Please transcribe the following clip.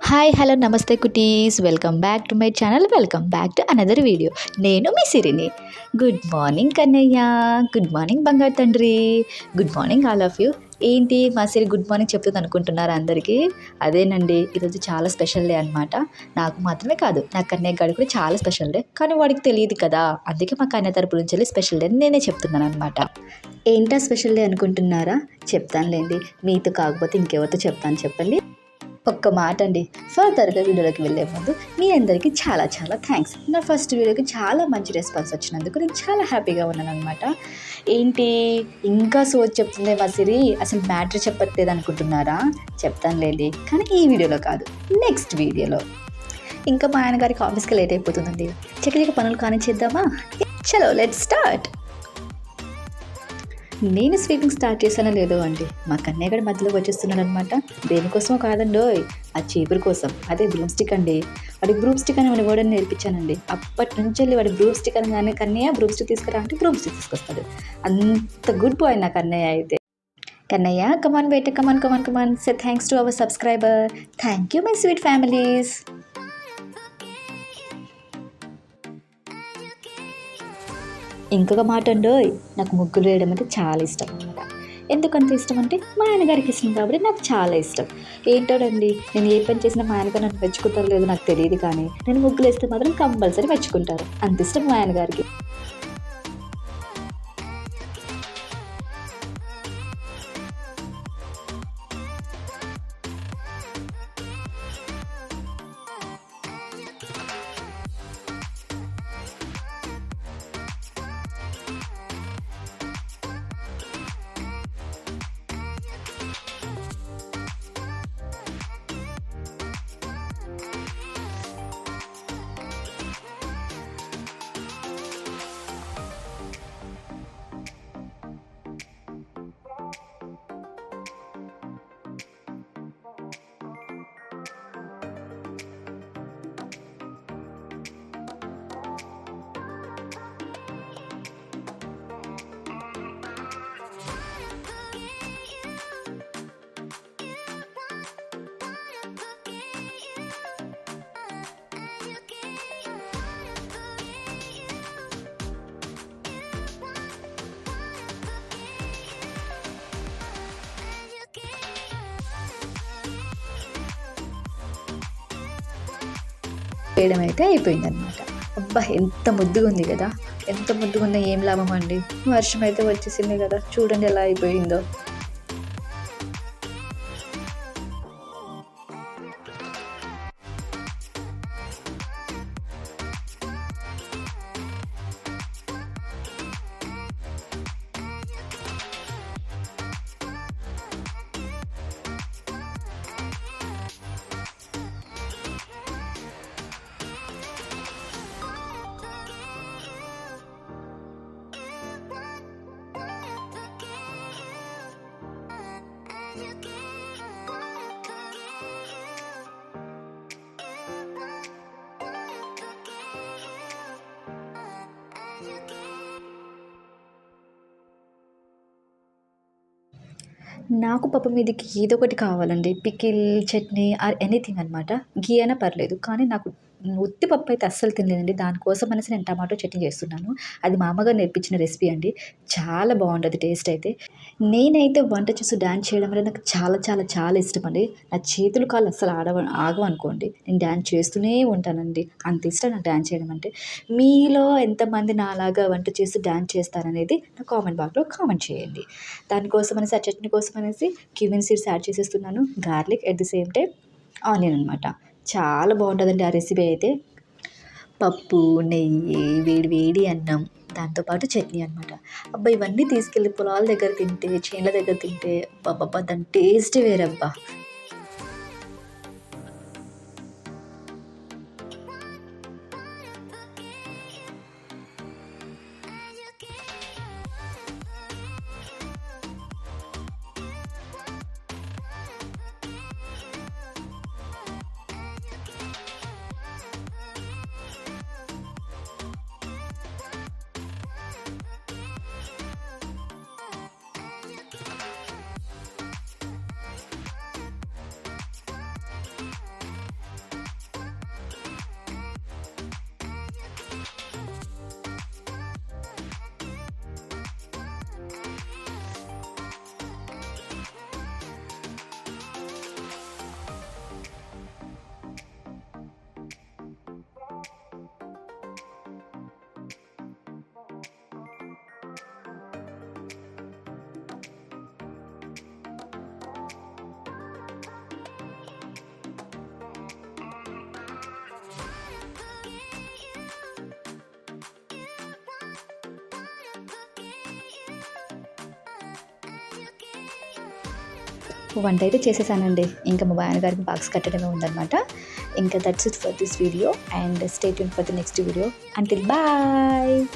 Hi hello నమస్తే cuties welcome back to my channel welcome back to another video. నేను మీ సిరిని. Good morning Kannayya, good morning బంగారు తండ్రి, good morning all of you. ఏంటి మా సిరి గుడ్ మార్నింగ్ చెప్తుంది అనుకుంటున్నారా అందరికీ? అదేనండి, ఈరోజు చాలా స్పెషల్ డే అనమాట. నాకు మాత్రమే కాదు, నా కన్నయ్య గారికి కూడా చాలా స్పెషల్ డే, కానీ వాడికి తెలియదు కదా. అందుకే మా కన్నయ్య తరపు నుంచి వెళ్ళి స్పెషల్ డే నేనే చెప్తున్నాను అనమాట. ఏంటా స్పెషల్ డే అనుకుంటున్నారా? చెప్తానులేండి, మీతో కాకపోతే ఇంకెవరితో చెప్తాను చెప్పండి. ఒక్క మాట అండి, ఫర్దర్గా వీడియోలోకి వెళ్ళే ముందు మీ అందరికీ చాలా చాలా థ్యాంక్స్. నా ఫస్ట్ వీడియోకి చాలా మంచి రెస్పాన్స్ వచ్చినందుకు నేను చాలా హ్యాపీగా ఉన్నాను అనమాట. ఏంటి ఇంకా సోచ్ చెప్తుంది మా సిరి, అసలు మ్యాటర్ చెప్పట్లేదు అనుకుంటున్నారా? చెప్తానులేండి, కానీ ఈ వీడియోలో కాదు, నెక్స్ట్ వీడియోలో. ఇంకా మా ఆయన గారికి ఆఫీస్కి లేట్ అయిపోతుందండి, చక్కగా పనులు కానిచ్చేద్దామా? చలో లెట్స్ స్టార్ట్. నేను స్వీపింగ్ స్టార్ట్ చేశానో లేదో అండి, మా కన్నయ్య గడి మధ్యలోకి వచ్చేస్తున్నాడు అనమాట. దేనికోసమో కాదండోయ్, ఆ చీపురు కోసం. అదే బ్రూమ్ స్టిక్ అండి. వాడి బ్రూమ్ స్టిక్ అని వాడి వర్డ్ నేర్పించానండి. అప్పటి నుంచి వెళ్ళి వాడి బ్రూమ్ స్టిక్ అనగానే కన్నయ్య బ్రూమ్ స్టిక్ తీసుకురా అంటే బ్రూమ్ స్టిక్ తీసుకొస్తాడు. అంత గుడ్ బాయ్ నా కన్నయ్య అయితే. కన్నయ్య కమాన్ బేట, come on come on come on, say thanks to our subscriber. Thank you my sweet families. ఇంకొక మాట అండోయ్, నాకు ముగ్గులు వేయడం అంటే చాలా ఇష్టం అనమాట. ఎందుకంత ఇష్టం అంటే మా ఆయనగారికి ఇష్టం కాబట్టి నాకు చాలా ఇష్టం. ఏంటోడండి, నేను ఏ పని చేసినా మా ఆయనగారు నన్ను మెచ్చుకుంటారో లేదో నాకు తెలియదు, కానీ నేను ముగ్గులు వేస్తే మాత్రం కంపల్సరీ మెచ్చుకుంటారు. అంత ఇష్టం మా ఆయనగారికి. వేయడం అయితే అయిపోయిందనమాట. అబ్బా ఎంత ముద్దుగా ఉంది కదా, ఎంత ముద్దుగా ఉందో ఏం లాభం అండి. వర్షం అయితే వచ్చేసింది కదా, చూడండి ఎలా అయిపోయిందో. నాకు పప్పు మీదకి ఏదో ఒకటి కావాలండి, పికిల్, చట్నీ ఆర్ ఎనీథింగ్ అనమాట. ఘీ అయినా పర్లేదు, కానీ నాకు ఉత్తి పప్పు అయితే అస్సలు తినలేదండి. దానికోసం అనేసి నేను టమాటో చట్నీ చేస్తున్నాను. అది మా అమ్మగారు నేర్పించిన రెసిపీ అండి. చాలా బాగుంటుంది టేస్ట్ అయితే. నేనైతే వంట చేస్తూ డ్యాన్స్ చేయడం వల్ల నాకు చాలా చాలా చాలా ఇష్టం అండి. నా చేతులు కాళ్ళు అస్సలు ఆగవు అనుకోండి, నేను డ్యాన్స్ చేస్తూనే ఉంటానండి. అంత ఇష్టం నాకు డ్యాన్స్ చేయడం అంటే. మీలో ఎంతమంది నాలాగా వంట చేస్తూ డ్యాన్స్ చేస్తారనేది నా కామెంట్ బాక్స్లో కామెంట్ చేయండి. దానికోసం అనేసి, ఆ చట్నీ కోసం అనేసి క్యూమిన్ సీడ్స్ యాడ్ చేసేస్తున్నాను, garlic, at the same time onion అనమాట. చాలా బాగుంటుందండి ఆ రెసిపీ అయితే. పప్పు, నెయ్యి, వేడి వేడి అన్నం, దాంతోపాటు చట్నీ అనమాట. అబ్బా, ఇవన్నీ తీసుకెళ్ళి పొలాల దగ్గర తింటే, చేన్ల దగ్గర తింటే అబ్బబ్బా, దాని టేస్ట్ వేరబ్బా. వంట అయితే చేసేసానండి. ఇంకా మా నాన్నగారికి బాక్స్ కట్టడమే ఉందన్నమాట. ఇంకా that's it for this video and stay tune for the next video. Until bye.